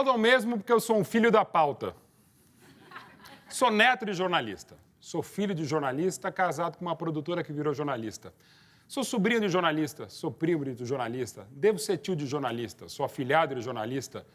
aplaudam mesmo porque eu sou um filho da pauta. Sou neto de jornalista. Sou filho de jornalista, casado com uma produtora que virou jornalista. Sou sobrinho de jornalista, sou primo de jornalista, devo ser tio de jornalista, sou afilhado de jornalista,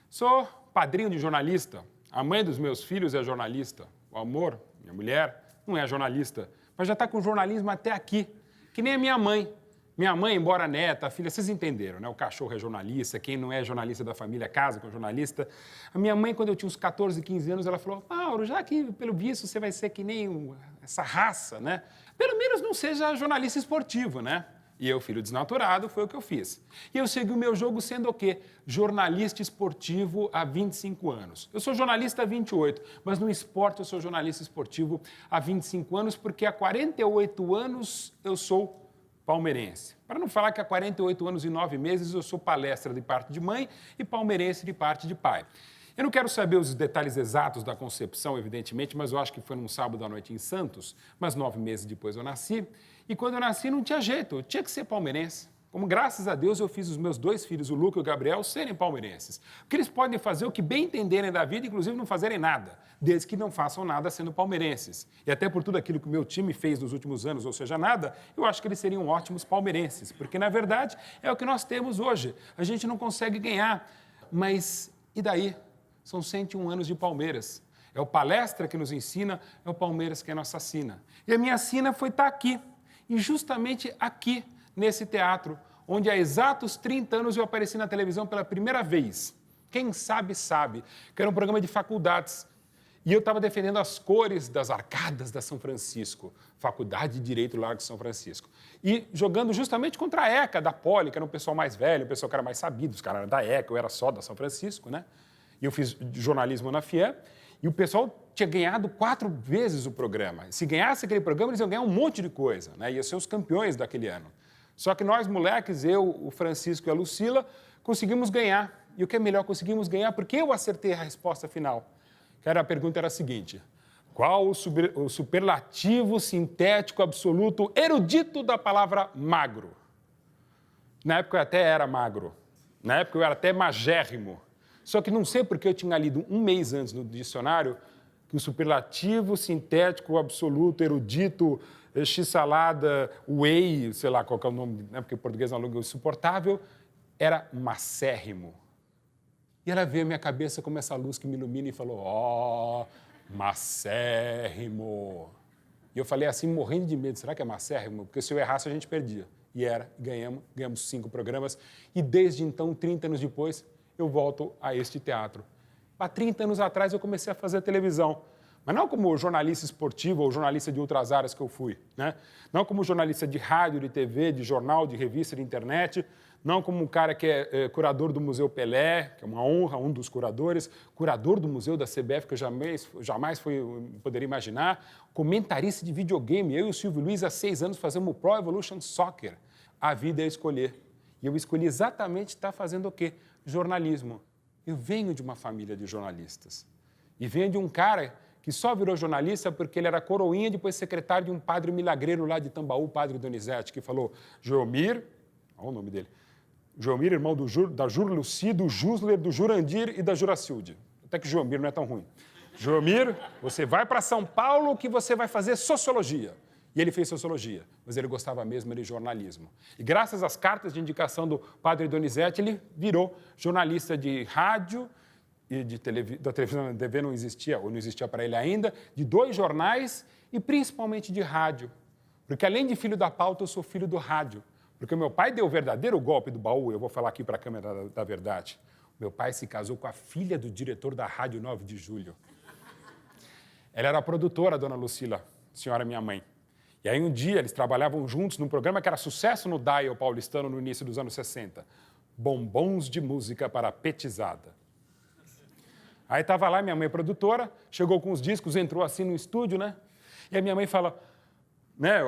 sou padrinho de jornalista, a mãe dos meus filhos é jornalista, o amor, minha mulher, não é jornalista, mas já está com jornalismo até aqui, que nem a minha mãe. Minha mãe, embora neta, filha, vocês entenderam, né? O cachorro é jornalista, quem não é jornalista da família casa com jornalista. A minha mãe, quando eu tinha uns 14, 15 anos, ela falou, Mauro, já que, pelo visto, você vai ser que nem essa raça, né? Pelo menos não seja jornalista esportivo, né? E eu, filho desnaturado, foi o que eu fiz. E eu segui o meu jogo sendo o quê? Jornalista esportivo há 25 anos. Eu sou jornalista há 28, mas no esporte eu sou jornalista esportivo há 25 anos, porque há 48 anos eu sou palmeirense. Para não falar que há 48 anos e 9 meses eu sou palestra de parte de mãe e palmeirense de parte de pai. Eu não quero saber os detalhes exatos da concepção, evidentemente, mas eu acho que foi num sábado à noite em Santos, mas 9 meses depois eu nasci. E quando eu nasci não tinha jeito, eu tinha que ser palmeirense. Como, graças a Deus, eu fiz os meus 2 filhos, o Luca e o Gabriel, serem palmeirenses. Porque eles podem fazer o que bem entenderem da vida, inclusive não fazerem nada, desde que não façam nada sendo palmeirenses. E até por tudo aquilo que o meu time fez nos últimos anos, ou seja, nada, eu acho que eles seriam ótimos palmeirenses. Porque, na verdade, é o que nós temos hoje. A gente não consegue ganhar, mas e daí? São 101 anos de Palmeiras. É o Palestra que nos ensina, é o Palmeiras que é nossa sina. E a minha sina foi estar aqui, e justamente aqui, nesse teatro, onde há exatos 30 anos eu apareci na televisão pela primeira vez. Quem sabe, sabe, que era um programa de faculdades. E eu estava defendendo as cores das arcadas da São Francisco, Faculdade de Direito Largo de São Francisco. E jogando justamente contra a ECA, da Poli, que era um pessoal mais velho, um pessoal que era mais sabido, os caras eram da ECA, eu era só da São Francisco, né? E eu fiz jornalismo na FIE, e o pessoal tinha ganhado 4 vezes o programa. Se ganhasse aquele programa, eles iam ganhar um monte de coisa, né? Iam ser os campeões daquele ano. Só que nós, moleques, eu, o Francisco e a Lucila, conseguimos ganhar. E o que é melhor, conseguimos ganhar porque eu acertei a resposta final. Que a pergunta era a seguinte: qual o superlativo sintético absoluto erudito da palavra magro? Na época eu até era magro. Na época eu era até magérrimo. Só que não sei porque eu tinha lido um mês antes no dicionário que o superlativo sintético absoluto erudito x-salada, whey, sei lá qual que é o nome, né? Porque o português é uma língua insuportável, era macérrimo. E ela veio à minha cabeça como essa luz que me ilumina e falou, macérrimo. E eu falei assim, morrendo de medo, será que é macérrimo? Porque se eu errasse, a gente perdia. E era, ganhamos 5 programas. E desde então, 30 anos depois, eu volto a este teatro. Há 30 anos atrás, eu comecei a fazer televisão. Mas não como jornalista esportivo ou jornalista de outras áreas que eu fui, né? Não como jornalista de rádio, de TV, de jornal, de revista, de internet, não como um cara que é curador do Museu Pelé, que é uma honra, um dos curadores, curador do Museu da CBF, que eu jamais poderia imaginar, comentarista de videogame. Eu e o Silvio Luiz, há 6 anos, fazemos o Pro Evolution Soccer. A vida é escolher. E eu escolhi exatamente estar fazendo o quê? Jornalismo. Eu venho de uma família de jornalistas. E venho de um cara que só virou jornalista porque ele era coroinha, depois secretário de um padre milagreiro lá de Tambaú, o padre Donizete, que falou, Joelmir, olha o nome dele, Joelmir, irmão da Jurluci, do Jusler, do Jurandir e da Juracilde. Até que Joelmir não é tão ruim. Joelmir, você vai para São Paulo que você vai fazer sociologia. E ele fez sociologia, mas ele gostava mesmo de jornalismo. E graças às cartas de indicação do padre Donizete, ele virou jornalista de rádio, e da televisão, da TV não existia, ou não existia para ele ainda, de 2 jornais e principalmente de rádio. Porque além de filho da pauta, eu sou filho do rádio. Porque meu pai deu o verdadeiro golpe do baú, eu vou falar aqui para a câmera da verdade. Meu pai se casou com a filha do diretor da Rádio 9 de Julho. Ela era a produtora, a dona Lucila, senhora minha mãe. E aí um dia eles trabalhavam juntos num programa que era sucesso no dial paulistano no início dos anos 60. Bombons de música para petizada. Aí estava lá minha mãe produtora, chegou com os discos, entrou assim no estúdio, né? E a minha mãe fala, né,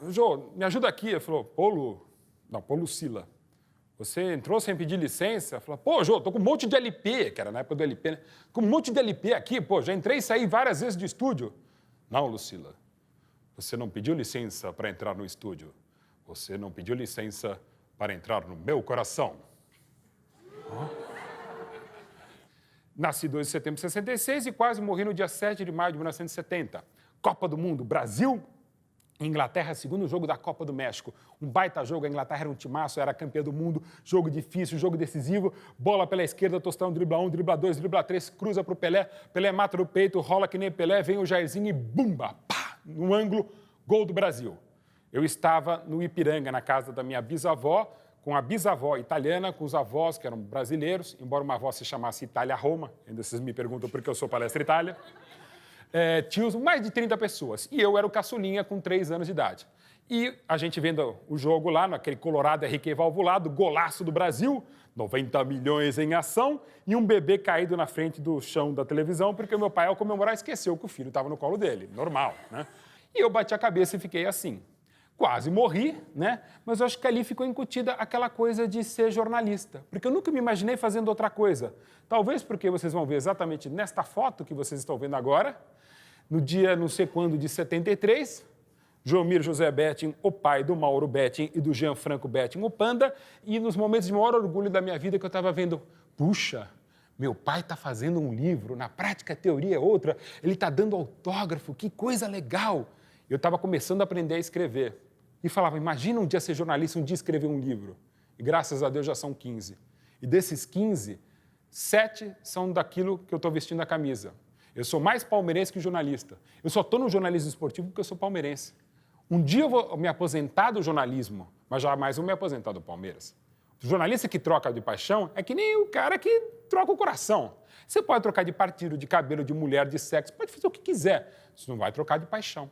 Jô, me ajuda aqui. Eu falou, Pô Lucila, você entrou sem pedir licença? Falou, pô, Jô, tô com um monte de LP, que era na época do LP, né? Com um monte de LP aqui, pô, já entrei e saí várias vezes do estúdio. Não, Lucila, você não pediu licença para entrar no estúdio. Você não pediu licença para entrar no meu coração. Nasci 2 de setembro de 66 e quase morri no dia 7 de maio de 1970. Copa do Mundo, Brasil, Inglaterra, segundo jogo da Copa do México. Um baita jogo, a Inglaterra era um timaço, era campeã do mundo, jogo difícil, jogo decisivo, bola pela esquerda, Tostão dribla 1, dribla 2, dribla 3, cruza pro Pelé, Pelé mata no peito, rola que nem Pelé, vem o Jairzinho e bumba, pá, no ângulo, gol do Brasil. Eu estava no Ipiranga, na casa da minha bisavó, com a bisavó italiana, com os avós que eram brasileiros, embora uma avó se chamasse Itália-Roma, ainda vocês me perguntam por que eu sou Palestra Itália. Tinha mais de 30 pessoas, e eu era o caçulinha com 3 anos de idade. E a gente vendo o jogo lá, naquele Colorado RQ valvulado, golaço do Brasil, 90 milhões em ação, e um bebê caído na frente do chão da televisão, porque o meu pai, ao comemorar, esqueceu que o filho estava no colo dele, normal, né? E eu bati a cabeça e fiquei assim. Quase morri, né? Mas eu acho que ali ficou incutida aquela coisa de ser jornalista, porque eu nunca me imaginei fazendo outra coisa. Talvez porque vocês vão ver exatamente nesta foto que vocês estão vendo agora, no dia não sei quando de 73, Joelmir José Betting, o pai do Mauro Betting e do Gianfranco Betting, o Panda, e nos momentos de maior orgulho da minha vida que eu estava vendo, puxa, meu pai está fazendo um livro, na prática a teoria é outra, ele está dando autógrafo, que coisa legal. Eu estava começando a aprender a escrever e falava, imagina um dia ser jornalista, um dia escrever um livro. E graças a Deus já são 15. E desses 15, 7 são daquilo que eu estou vestindo a camisa. Eu sou mais palmeirense que jornalista. Eu só estou no jornalismo esportivo porque eu sou palmeirense. Um dia eu vou me aposentar do jornalismo, mas jamais vou me aposentar do Palmeiras. O jornalista que troca de paixão é que nem o cara que troca o coração. Você pode trocar de partido, de cabelo, de mulher, de sexo, pode fazer o que quiser. Você não vai trocar de paixão.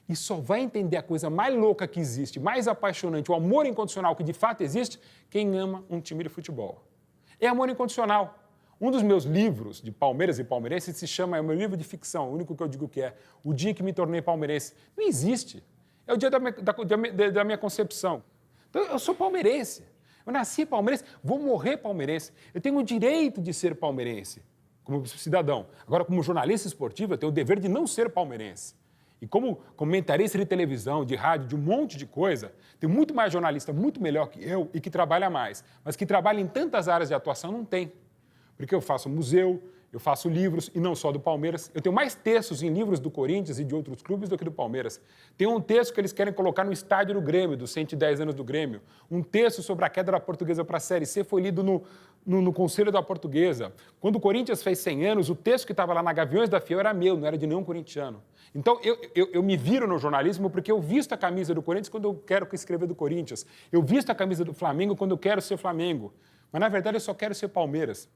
E só vai entender a coisa mais louca que existe, mais apaixonante, o amor incondicional que de fato existe, quem ama um time de futebol. É amor incondicional. Um dos meus livros de Palmeiras e palmeirenses se chama, é o meu livro de ficção, o único que eu digo que é O Dia que Me Tornei Palmeirense. Não existe. É o dia da minha concepção. Então, eu sou palmeirense. Eu nasci palmeirense, vou morrer palmeirense. Eu tenho o direito de ser palmeirense, como cidadão. Agora, como jornalista esportivo, eu tenho o dever de não ser palmeirense. E como comentarista de televisão, de rádio, de um monte de coisa, tem muito mais jornalista, muito melhor que eu e que trabalha mais. Mas que trabalha em tantas áreas de atuação, não tem. Porque eu faço museu, eu faço livros, e não só do Palmeiras. Eu tenho mais textos em livros do Corinthians e de outros clubes do que do Palmeiras. Tem um texto que eles querem colocar no estádio do Grêmio, dos 110 anos do Grêmio. Um texto sobre a queda da Portuguesa para a Série C foi lido no Conselho da Portuguesa. Quando o Corinthians fez 100 anos, o texto que estava lá na Gaviões da Fiel era meu, não era de nenhum corintiano. Então, eu me viro no jornalismo porque eu visto a camisa do Corinthians quando eu quero escrever do Corinthians. Eu visto a camisa do Flamengo quando eu quero ser Flamengo. Mas, na verdade, eu só quero ser Palmeiras.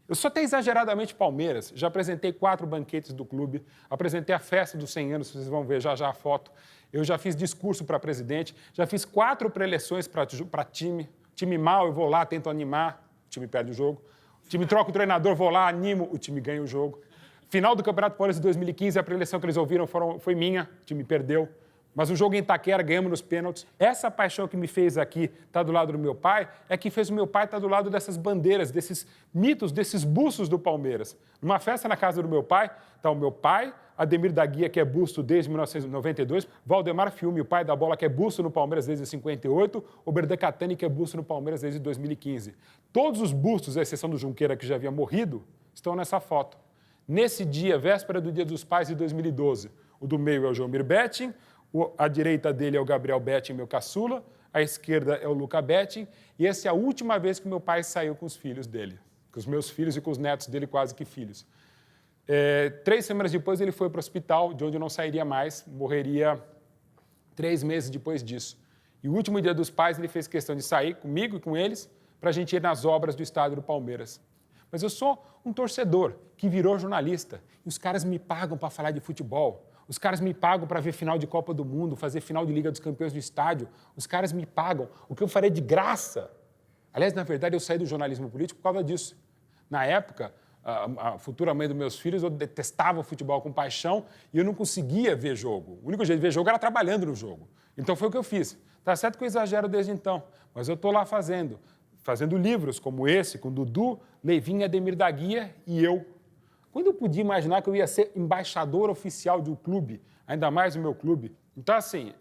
Eu sou até exageradamente Palmeiras. Já apresentei 4 banquetes do clube, apresentei a festa dos 100 anos, vocês vão ver já a foto. Eu já fiz discurso para presidente, já fiz 4 preleções para time. Time mal, eu vou lá, tento animar, o time perde o jogo. O time troca o treinador, vou lá, animo, o time ganha o jogo. Final do Campeonato Paulista de 2015, a preleção que eles ouviram foi minha, o time perdeu. Mas o jogo em Itaquera, ganhamos nos pênaltis. Essa paixão que me fez aqui estar do lado do meu pai é que fez o meu pai estar do lado dessas bandeiras, desses mitos, desses bustos do Palmeiras. Numa festa na casa do meu pai, está o meu pai, Ademir da Guia, que é busto desde 1992, Valdemar Fiume, o pai da bola, que é busto no Palmeiras desde 58, o Berdan Catani, que é busto no Palmeiras desde 2015. Todos os bustos, à exceção do Junqueira, que já havia morrido, estão nessa foto. Nesse dia, véspera do Dia dos Pais de 2012, o do meio é o Joelmir Betting, à direita dele é o Gabriel Betting, meu caçula, à esquerda é o Luca Betting, e essa é a última vez que meu pai saiu com os filhos dele, com os meus filhos e com os netos dele, quase que filhos. 3 semanas depois ele foi para o hospital, de onde eu não sairia mais, morreria 3 meses depois disso. E o último Dia dos Pais ele fez questão de sair comigo e com eles para a gente ir nas obras do estádio do Palmeiras. Mas eu sou um torcedor que virou jornalista e os caras me pagam para falar de futebol. Os caras me pagam para ver final de Copa do Mundo, fazer final de Liga dos Campeões no estádio. Os caras me pagam. O que eu farei de graça? Aliás, na verdade, eu saí do jornalismo político por causa disso. Na época, a futura mãe dos meus filhos, eu detestava o futebol com paixão e eu não conseguia ver jogo. O único jeito de ver jogo era trabalhando no jogo. Então foi o que eu fiz. Tá certo que eu exagero desde então, mas eu estou lá fazendo livros como esse, com Dudu, Leivinho, Ademir da Guia e eu. Quando eu podia imaginar que eu ia ser embaixador oficial de um clube, ainda mais o meu clube? Então, assim,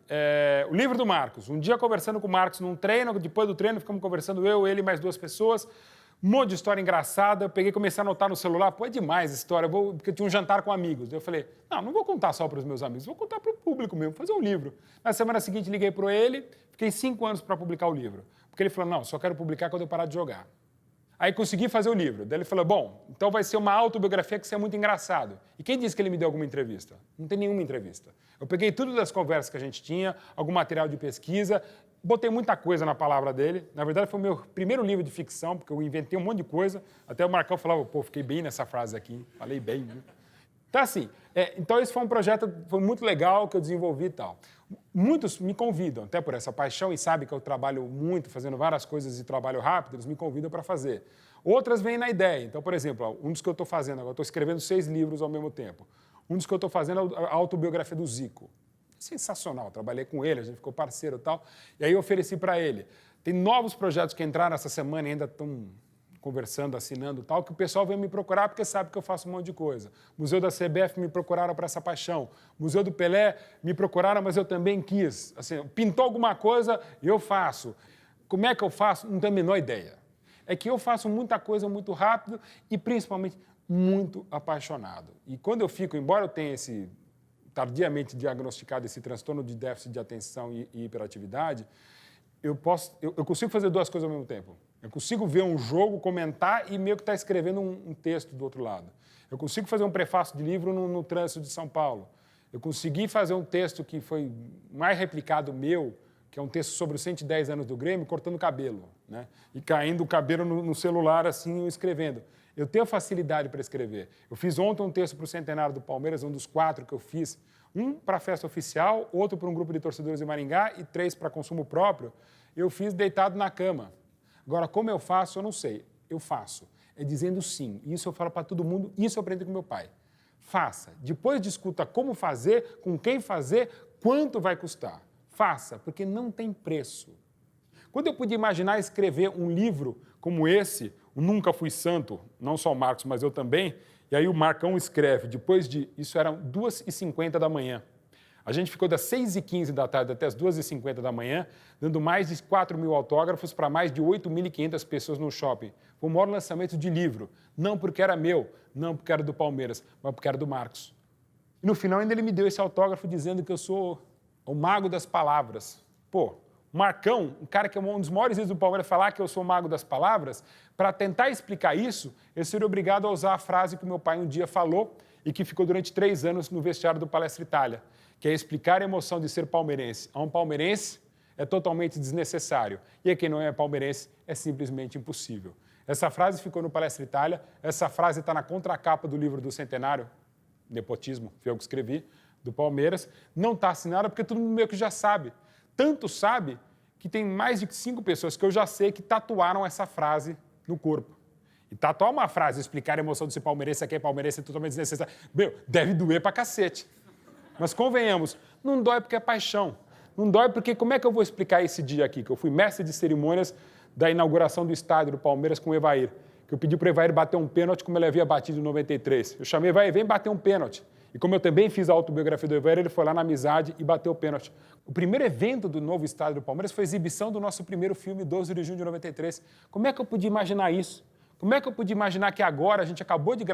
o livro do Marcos. Um dia conversando com o Marcos num treino, depois do treino ficamos conversando eu, ele e mais 2 pessoas. Um monte de história engraçada. Eu peguei e comecei a anotar no celular. Pô, é demais a história, porque eu tinha um jantar com amigos. Eu falei, não vou contar só para os meus amigos, vou contar para o público mesmo, fazer um livro. Na semana seguinte, liguei para ele, fiquei 5 anos para publicar o livro. Porque ele falou, não, só quero publicar quando eu parar de jogar. Aí consegui fazer o livro. Daí ele falou, bom, então vai ser uma autobiografia que é muito engraçado. E quem disse que ele me deu alguma entrevista? Não tem nenhuma entrevista. Eu peguei tudo das conversas que a gente tinha, algum material de pesquisa, botei muita coisa na palavra dele. Na verdade, foi o meu primeiro livro de ficção, porque eu inventei um monte de coisa. Até o Marcão falava, pô, fiquei bem nessa frase aqui, falei bem, viu? Então, assim, então esse foi um projeto, foi muito legal que eu desenvolvi e tal. Muitos me convidam, até por essa paixão, e sabem que eu trabalho muito, fazendo várias coisas e trabalho rápido, eles me convidam para fazer. Outras vêm na ideia. Então, por exemplo, um dos que eu estou fazendo agora, eu estou escrevendo 6 livros ao mesmo tempo. Um dos que eu estou fazendo é a autobiografia do Zico. Sensacional, trabalhei com ele, a gente ficou parceiro e tal, e aí eu ofereci para ele. Tem novos projetos que entraram essa semana e ainda estão conversando, assinando e tal, que o pessoal vem me procurar porque sabe que eu faço um monte de coisa. Museu da CBF me procuraram para essa paixão. Museu do Pelé me procuraram, mas eu também quis. Assim, pintou alguma coisa, eu faço. Como é que eu faço? Não tenho a menor ideia. É que eu faço muita coisa muito rápido e, principalmente, muito apaixonado. E quando eu fico, embora eu tenha tardiamente diagnosticado esse transtorno de déficit de atenção e hiperatividade, eu consigo fazer 2 coisas ao mesmo tempo. Eu consigo ver um jogo, comentar e meio que estar escrevendo um texto do outro lado. Eu consigo fazer um prefácio de livro no trânsito de São Paulo. Eu consegui fazer um texto que foi mais replicado meu, que é um texto sobre os 110 anos do Grêmio, cortando cabelo, né? E caindo o cabelo no celular, assim, escrevendo. Eu tenho facilidade para escrever. Eu fiz ontem um texto para o Centenário do Palmeiras, um dos 4 que eu fiz. Um para a festa oficial, outro para um grupo de torcedores de Maringá e 3 para consumo próprio. Eu fiz deitado na cama. Agora, como eu faço, eu não sei. Eu faço. É dizendo sim. Isso eu falo para todo mundo, isso eu aprendi com meu pai. Faça. Depois discuta como fazer, com quem fazer, quanto vai custar. Faça, porque não tem preço. Quando eu podia imaginar escrever um livro como esse, o Nunca Fui Santo, não só o Marcos, mas eu também, e aí o Marcão escreve, isso eram 2h50 da manhã. A gente ficou das 6h15 da tarde até as 2h50 da manhã, dando mais de 4.000 autógrafos para mais de 8.500 pessoas no shopping. Foi o maior lançamento de livro. Não porque era meu, não porque era do Palmeiras, mas porque era do Marcos. E no final ainda ele me deu esse autógrafo dizendo que eu sou o mago das palavras. Pô, o Marcão, um cara que é um dos maiores ídolos do Palmeiras, falar que eu sou o mago das palavras, para tentar explicar isso, eu seria obrigado a usar a frase que o meu pai um dia falou e que ficou durante 3 anos no vestiário do Palestra Itália, que é explicar a emoção de ser palmeirense a um palmeirense é totalmente desnecessário. E a quem não é palmeirense é simplesmente impossível. Essa frase ficou no Palestra Itália, essa frase está na contracapa do livro do Centenário, Nepotismo, foi eu que escrevi, do Palmeiras. Não está assinada porque todo mundo meio que já sabe. Tanto sabe que tem mais de 5 pessoas que eu já sei que tatuaram essa frase no corpo. E tatuar uma frase, explicar a emoção de ser palmeirense a quem é palmeirense é totalmente desnecessário. Meu, deve doer pra cacete. Mas convenhamos, não dói porque é paixão. Não dói porque como é que eu vou explicar esse dia aqui? Que eu fui mestre de cerimônias da inauguração do estádio do Palmeiras com o Evair. Que eu pedi para o Evair bater um pênalti como ele havia batido em 93. Eu chamei o Evair, vem bater um pênalti. E como eu também fiz a autobiografia do Evair, ele foi lá na amizade e bateu o pênalti. O primeiro evento do novo estádio do Palmeiras foi a exibição do nosso primeiro filme, 12 de junho de 93. Como é que eu podia imaginar isso? Como é que eu podia imaginar que agora a gente acabou de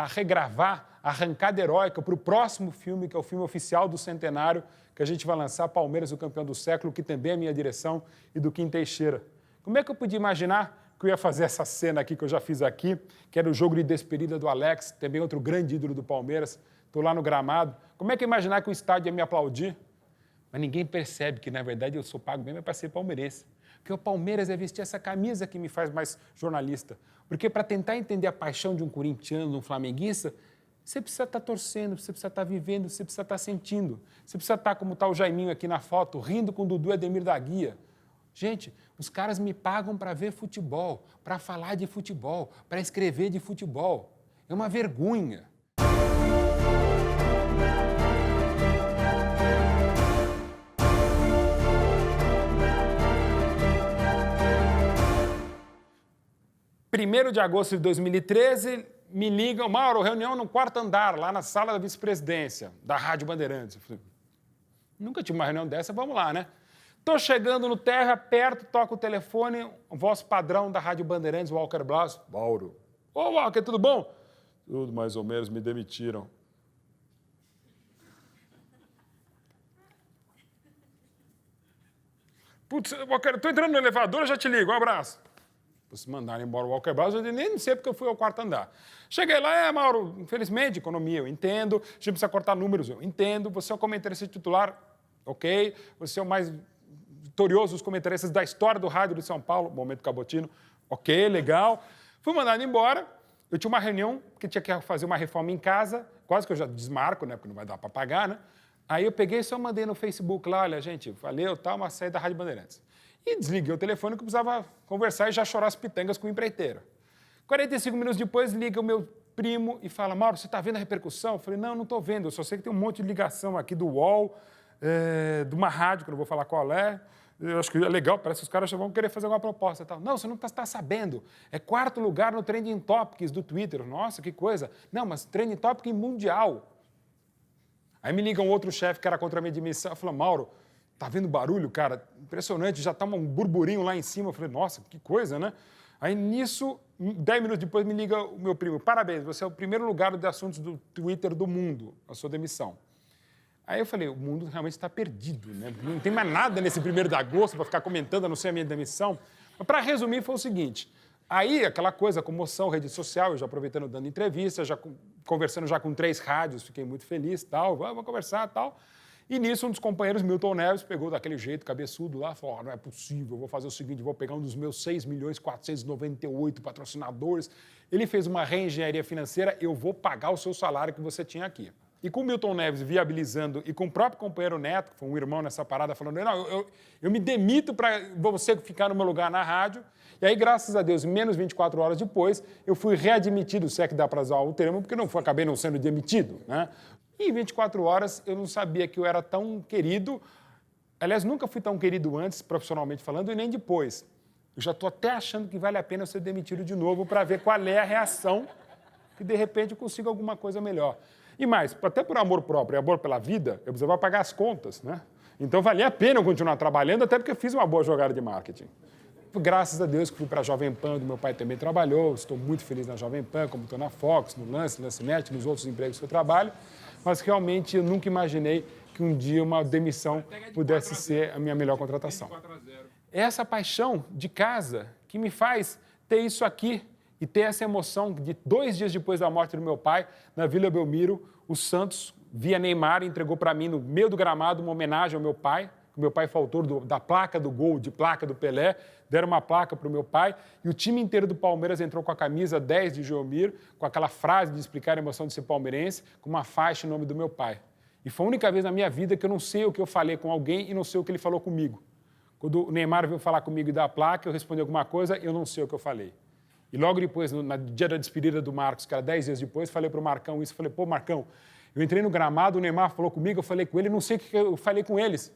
regravar a arrancada heróica para o próximo filme, que é o filme oficial do Centenário, que a gente vai lançar, Palmeiras, o campeão do século, que também é a minha direção, e do Kim Teixeira. Como é que eu podia imaginar que eu ia fazer essa cena aqui que eu já fiz aqui, que era o jogo de despedida do Alex, também outro grande ídolo do Palmeiras, estou lá no gramado. Como é que eu ia imaginar que o estádio ia me aplaudir? Mas ninguém percebe que, na verdade, eu sou pago mesmo para ser palmeirense. Porque o Palmeiras é vestir essa camisa que me faz mais jornalista. Porque para tentar entender a paixão de um corintiano, de um flamenguista, você precisa estar torcendo, você precisa estar vivendo, você precisa estar sentindo. Você precisa estar como está o Jaiminho aqui na foto, rindo com o Dudu Edemir da Guia. Gente, os caras me pagam para ver futebol, para falar de futebol, para escrever de futebol. É uma vergonha. Primeiro de agosto de 2013, me ligam, Mauro, reunião no 4º andar, lá na sala da vice-presidência, da Rádio Bandeirantes. Eu falei, nunca tive uma reunião dessa, vamos lá, né? Tô chegando no terra, perto, toco o telefone, voz padrão da Rádio Bandeirantes, Walker Blas. Mauro. Ô, Walker, tudo bom? Tudo mais ou menos, me demitiram. Putz, Walker, tô entrando no elevador, eu já te ligo, um abraço. Se mandaram embora o Walker Blas, eu nem sei porque eu fui ao quarto andar. Cheguei lá, Mauro, infelizmente, economia, eu entendo, a gente precisa cortar números, eu entendo, você é o comentarista titular, ok, você é o mais vitorioso dos comentaristas da história do rádio de São Paulo, momento Cabotino, ok, legal. Fui mandado embora, eu tinha uma reunião, porque tinha que fazer uma reforma em casa, quase que eu já desmarco, né, porque não vai dar para pagar, né? Aí eu peguei e só mandei no Facebook lá, olha, gente, valeu, tá, uma saída da Rádio Bandeirantes. E desliguei o telefone que eu precisava conversar e já chorar as pitangas com o empreiteiro. 45 minutos depois, liga o meu primo e fala, Mauro, você está vendo a repercussão? Eu falei, não estou vendo, eu só sei que tem um monte de ligação aqui do UOL, de uma rádio, que eu não vou falar qual é. Eu acho que é legal, parece que os caras já vão querer fazer alguma proposta e tal. Não, você não está sabendo. É 4º lugar no Trending Topics do Twitter. Nossa, que coisa. Não, mas Trending Topic mundial. Aí me liga um outro chefe que era contra a minha demissão. Eu falei, Mauro, tá vendo barulho, cara? Impressionante, já tá um burburinho lá em cima. Eu falei, nossa, que coisa, né? Aí nisso, 10 minutos depois, me liga o meu primo. Parabéns, você é o primeiro lugar de assuntos do Twitter do mundo, a sua demissão. Aí eu falei, o mundo realmente está perdido, né? Não tem mais nada nesse 1º de agosto para ficar comentando, a não ser a minha demissão. Mas para resumir, foi o seguinte. Aí, aquela coisa, comoção, rede social, eu já aproveitando, dando entrevista, já conversando já com 3 rádios, fiquei muito feliz, tal, vamos conversar, tal. E nisso, um dos companheiros, Milton Neves, pegou daquele jeito, cabeçudo lá, falou, não é possível, vou fazer o seguinte, vou pegar um dos meus 6.498 patrocinadores, ele fez uma reengenharia financeira, eu vou pagar o seu salário que você tinha aqui. E com o Milton Neves viabilizando, e com o próprio companheiro Neto, que foi um irmão nessa parada, falando, não, eu me demito para você ficar no meu lugar na rádio. E aí, graças a Deus, menos 24 horas depois, eu fui readmitido, se é que dá para usar o termo, porque acabei não sendo demitido, né? E em 24 horas, eu não sabia que eu era tão querido. Aliás, nunca fui tão querido antes, profissionalmente falando, e nem depois. Eu já estou até achando que vale a pena eu ser demitido de novo para ver qual é a reação, que de repente eu consigo alguma coisa melhor. E mais, até por amor próprio e amor pela vida, eu precisava pagar as contas, né? Então valia a pena eu continuar trabalhando, até porque eu fiz uma boa jogada de marketing. Graças a Deus que fui para a Jovem Pan, onde meu pai também trabalhou, estou muito feliz na Jovem Pan, como estou na Fox, no Lancenet, nos outros empregos que eu trabalho, mas realmente eu nunca imaginei que um dia uma demissão pudesse ser a minha melhor contratação. É essa paixão de casa que me faz ter isso aqui e ter essa emoção de 2 dias depois da morte do meu pai, na Vila Belmiro, o Santos, via Neymar, entregou para mim no meio do gramado uma homenagem ao meu pai. O meu pai faltou da placa do gol, de placa do Pelé, deram uma placa para o meu pai e o time inteiro do Palmeiras entrou com a camisa 10 de Geomir, com aquela frase de explicar a emoção de ser palmeirense, com uma faixa em nome do meu pai. E foi a única vez na minha vida que eu não sei o que eu falei com alguém e não sei o que ele falou comigo. Quando o Neymar veio falar comigo e dar a placa, eu respondi alguma coisa e eu não sei o que eu falei. E logo depois, no dia da despedida do Marcos, que era 10 dias depois, falei para o Marcão isso, falei, pô, Marcão, eu entrei no gramado, o Neymar falou comigo, eu falei com ele, não sei o que eu falei com eles.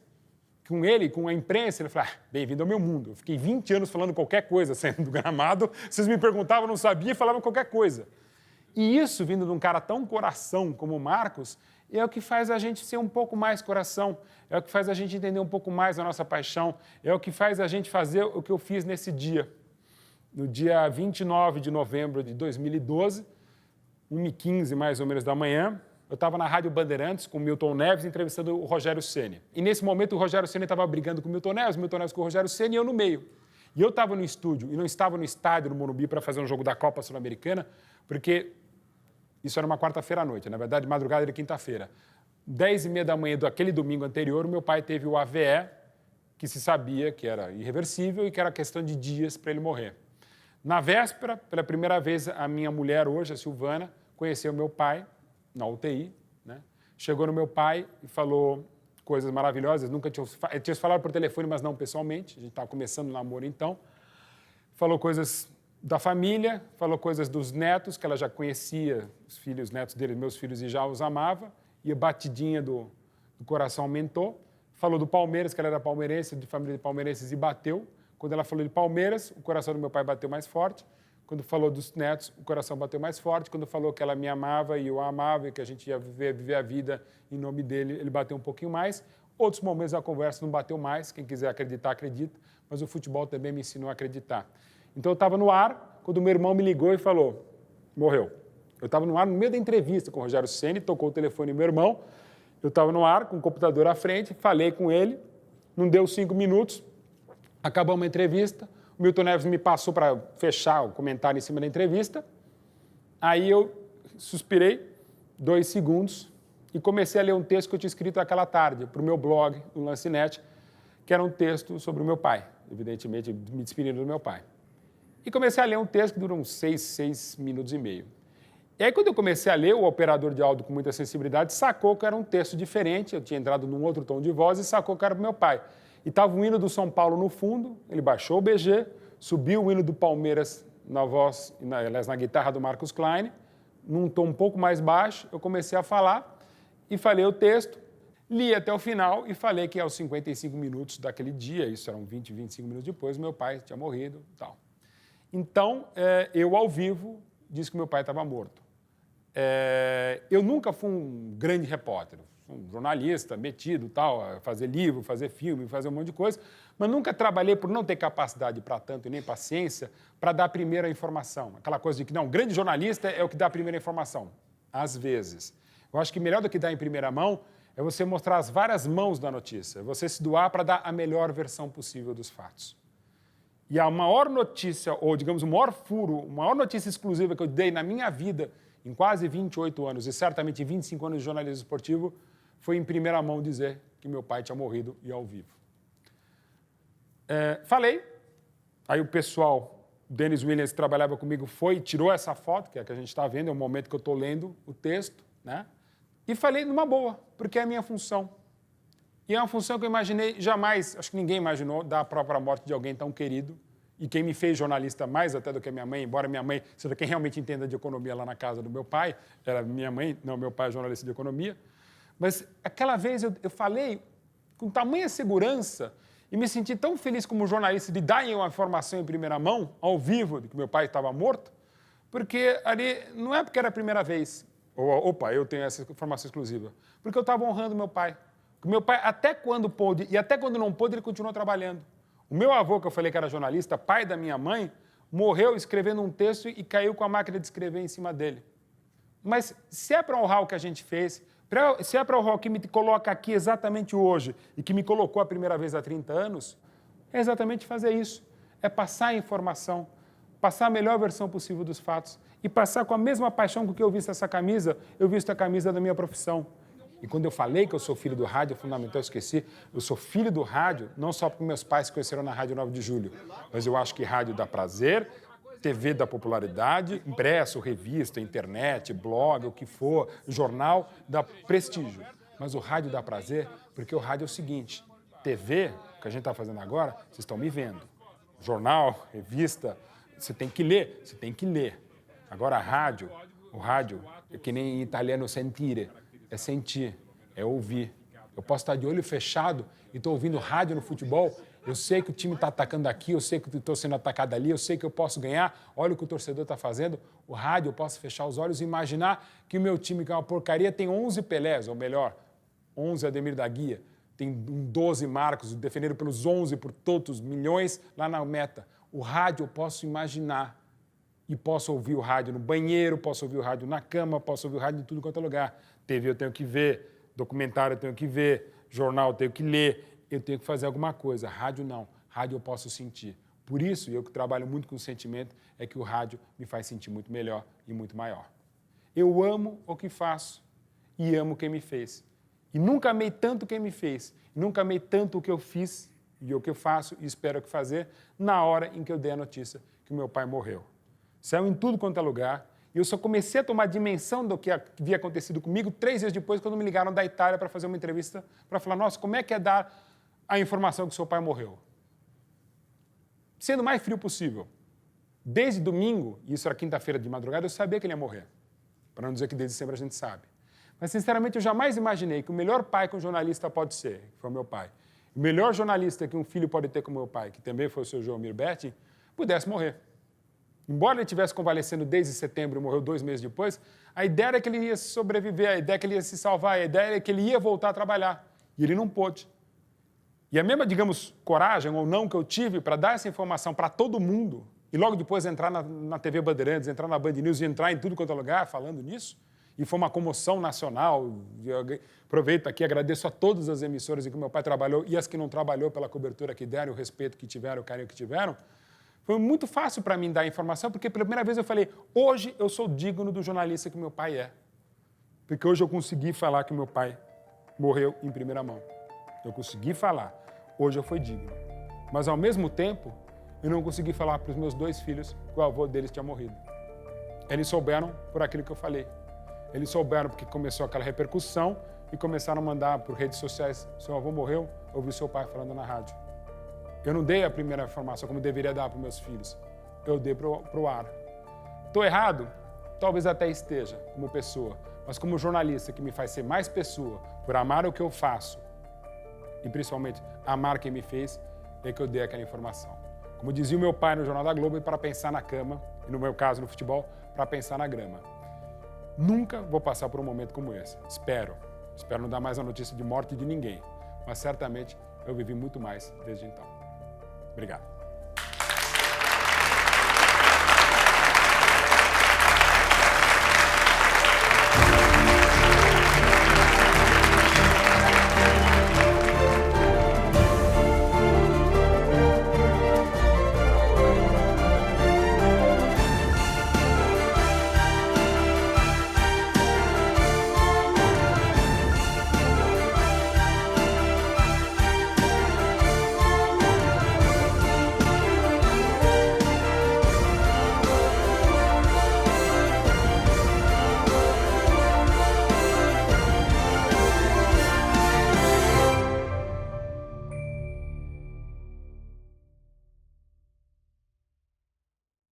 Com ele, com a imprensa, ele falou, bem-vindo ao meu mundo. Eu fiquei 20 anos falando qualquer coisa saindo do gramado, vocês me perguntavam, eu não sabia, falavam qualquer coisa. E isso, vindo de um cara tão coração como o Marcos, é o que faz a gente ser um pouco mais coração, é o que faz a gente entender um pouco mais a nossa paixão, é o que faz a gente fazer o que eu fiz nesse dia. No dia 29 de novembro de 2012, 1h15 mais ou menos da manhã, eu estava na Rádio Bandeirantes com o Milton Neves entrevistando o Rogério Ceni. E nesse momento o Rogério Ceni estava brigando com o Milton Neves com o Rogério Ceni e eu no meio. E eu estava no estúdio e não estava no estádio, no Morumbi, para fazer um jogo da Copa Sul-Americana, porque isso era uma quarta-feira à noite, na verdade, madrugada de quinta-feira. 10h30 da manhã daquele domingo anterior, o meu pai teve o AVE, que se sabia que era irreversível e que era questão de dias para ele morrer. Na véspera, pela primeira vez, a minha mulher hoje, a Silvana, conheceu meu pai na UTI, né? Chegou no meu pai e falou coisas maravilhosas, nunca tinha falado por telefone, mas não pessoalmente, a gente estava começando o namoro então. Falou coisas da família, falou coisas dos netos, que ela já conhecia, os netos dele, meus filhos, e já os amava, e a batidinha do coração aumentou. Falou do Palmeiras, que ela era palmeirense, de família de palmeirenses, e bateu. Quando ela falou de Palmeiras, o coração do meu pai bateu mais forte. Quando falou dos netos, o coração bateu mais forte. Quando falou que ela me amava e eu a amava e que a gente ia viver a vida em nome dele, ele bateu um pouquinho mais. Outros momentos da conversa não bateu mais, quem quiser acreditar, acredita, mas o futebol também me ensinou a acreditar. Então eu estava no ar, quando meu irmão me ligou e falou, morreu. Eu estava no ar no meio da entrevista com o Rogério Ceni, tocou o telefone do meu irmão, eu estava no ar com o computador à frente, falei com ele, não deu 5 minutos, acabou uma entrevista, o Milton Neves me passou para fechar o comentário em cima da entrevista, aí eu suspirei 2 segundos e comecei a ler um texto que eu tinha escrito aquela tarde para o meu blog, no Lancinete, que era um texto sobre o meu pai, evidentemente me despedindo do meu pai. E comecei a ler um texto que durou uns 6 minutos e meio. E aí, quando eu comecei a ler, o operador de áudio, com muita sensibilidade, sacou que era um texto diferente, eu tinha entrado num outro tom de voz e sacou que era para o meu pai. E estava o hino do São Paulo no fundo, ele baixou o BG, subiu o hino do Palmeiras na voz, na guitarra do Marcos Klein, num tom um pouco mais baixo, eu comecei a falar e falei o texto, li até o final e falei que aos 55 minutos daquele dia, isso eram 20, 25 minutos depois, meu pai tinha morrido e tal. Então, eu ao vivo disse que meu pai estava morto. Eu nunca fui um grande repórter, um jornalista metido, tal, fazer livro, fazer filme, fazer um monte de coisa, mas nunca trabalhei por não ter capacidade para tanto e nem paciência para dar a primeira informação. Aquela coisa de que, não, grande jornalista é o que dá a primeira informação. Às vezes. Eu acho que melhor do que dar em primeira mão é você mostrar as várias mãos da notícia, é você se doar para dar a melhor versão possível dos fatos. E a maior notícia, ou digamos, o maior furo, a maior notícia exclusiva que eu dei na minha vida, em quase 28 anos e certamente 25 anos de jornalismo esportivo, foi em primeira mão dizer que meu pai tinha morrido e ao vivo. Falei, aí o pessoal, o Dennis Williams, que trabalhava comigo, foi e tirou essa foto, que é a que a gente está vendo, é o momento que eu estou lendo o texto, né? E falei numa boa, porque é a minha função. E é uma função que eu imaginei jamais, acho que ninguém imaginou, da própria morte de alguém tão querido. E quem me fez jornalista mais até do que a minha mãe, embora minha mãe seja quem realmente entenda de economia lá na casa do meu pai, era minha mãe, não, meu pai é jornalista de economia. Mas aquela vez eu falei com tamanha segurança e me senti tão feliz como jornalista de dar uma informação em primeira mão, ao vivo, de que meu pai estava morto, porque ali não é porque era a primeira vez, opa, eu tenho essa informação exclusiva, porque eu estava honrando meu pai. Porque meu pai, até quando pôde e até quando não pôde, ele continuou trabalhando. O meu avô, que eu falei que era jornalista, pai da minha mãe, morreu escrevendo um texto e caiu com a máquina de escrever em cima dele. Mas se é para honrar o que a gente fez, se é para honrar o que me coloca aqui exatamente hoje e que me colocou a primeira vez há 30 anos, é exatamente fazer isso. É passar a informação, passar a melhor versão possível dos fatos e passar com a mesma paixão com que eu visto essa camisa, eu visto a camisa da minha profissão. E quando eu falei que eu sou filho do rádio, é fundamental, eu esqueci, eu sou filho do rádio, não só porque meus pais se conheceram na Rádio 9 de Julho, mas eu acho que rádio dá prazer, TV dá popularidade, impresso, revista, internet, blog, o que for, jornal, dá prestígio. Mas o rádio dá prazer porque o rádio é o seguinte, TV, que a gente está fazendo agora, vocês estão me vendo. Jornal, revista, você tem que ler, você tem que ler. Agora o rádio é que nem em italiano sentire, é sentir, é ouvir. Eu posso estar de olho fechado e estou ouvindo rádio no futebol, eu sei que o time está atacando aqui, eu sei que estou sendo atacado ali, eu sei que eu posso ganhar, olha o que o torcedor está fazendo. O rádio, eu posso fechar os olhos e imaginar que o meu time, que é uma porcaria, tem 11 Pelés, ou melhor, 11 Ademir da Guia, tem 12 Marcos, defendido pelos 11 por todos milhões lá na meta. O rádio eu posso imaginar e posso ouvir o rádio no banheiro, posso ouvir o rádio na cama, posso ouvir o rádio em tudo quanto é lugar. TV eu tenho que ver, documentário eu tenho que ver, jornal eu tenho que ler, eu tenho que fazer alguma coisa. Rádio não, rádio eu posso sentir. Por isso, eu que trabalho muito com sentimento, é que o rádio me faz sentir muito melhor e muito maior. Eu amo o que faço e amo quem me fez. E nunca amei tanto quem me fez, nunca amei tanto o que eu fiz e o que eu faço e espero que fazer na hora em que eu dei a notícia que o meu pai morreu. Saiu em tudo quanto é lugar. E eu só comecei a tomar dimensão do que havia acontecido comigo 3 dias depois, quando me ligaram da Itália para fazer uma entrevista, para falar, nossa, como é que é dar a informação que seu pai morreu? Sendo o mais frio possível. Desde domingo, e isso era quinta-feira de madrugada, eu sabia que ele ia morrer. Para não dizer que desde sempre a gente sabe. Mas, sinceramente, eu jamais imaginei que o melhor pai que um jornalista pode ser, que foi o meu pai, o melhor jornalista que um filho pode ter com o meu pai, que também foi o seu João Mirbetti, pudesse morrer. Embora ele estivesse convalescendo desde setembro e morreu 2 meses depois, a ideia era que ele ia sobreviver, a ideia é que ele ia se salvar, a ideia era que ele ia voltar a trabalhar. E ele não pôde. E a mesma, digamos, coragem ou não que eu tive para dar essa informação para todo mundo e logo depois entrar na TV Bandeirantes, entrar na Band News e entrar em tudo quanto é lugar falando nisso, e foi uma comoção nacional. Eu aproveito aqui, agradeço a todas as emissoras em que meu pai trabalhou e as que não trabalhou pela cobertura que deram, o respeito que tiveram, o carinho que tiveram. Foi muito fácil para mim dar a informação, porque pela primeira vez eu falei, hoje eu sou digno do jornalista que meu pai é. Porque hoje eu consegui falar que meu pai morreu em primeira mão. Eu consegui falar. Hoje eu fui digno. Mas, ao mesmo tempo, eu não consegui falar para os meus 2 filhos que o avô deles tinha morrido. Eles souberam por aquilo que eu falei. Eles souberam porque começou aquela repercussão e começaram a mandar por redes sociais, seu avô morreu, eu ouvi seu pai falando na rádio. Eu não dei a primeira informação como deveria dar para os meus filhos. Eu dei para o ar. Estou errado? Talvez até esteja, como pessoa. Mas como jornalista, que me faz ser mais pessoa, por amar o que eu faço, e principalmente amar quem me fez, é que eu dei aquela informação. Como dizia o meu pai no Jornal da Globo, é para pensar na cama, e no meu caso no futebol, para pensar na grama. Nunca vou passar por um momento como esse. Espero não dar mais a notícia de morte de ninguém, mas certamente eu vivi muito mais desde então. Obrigado.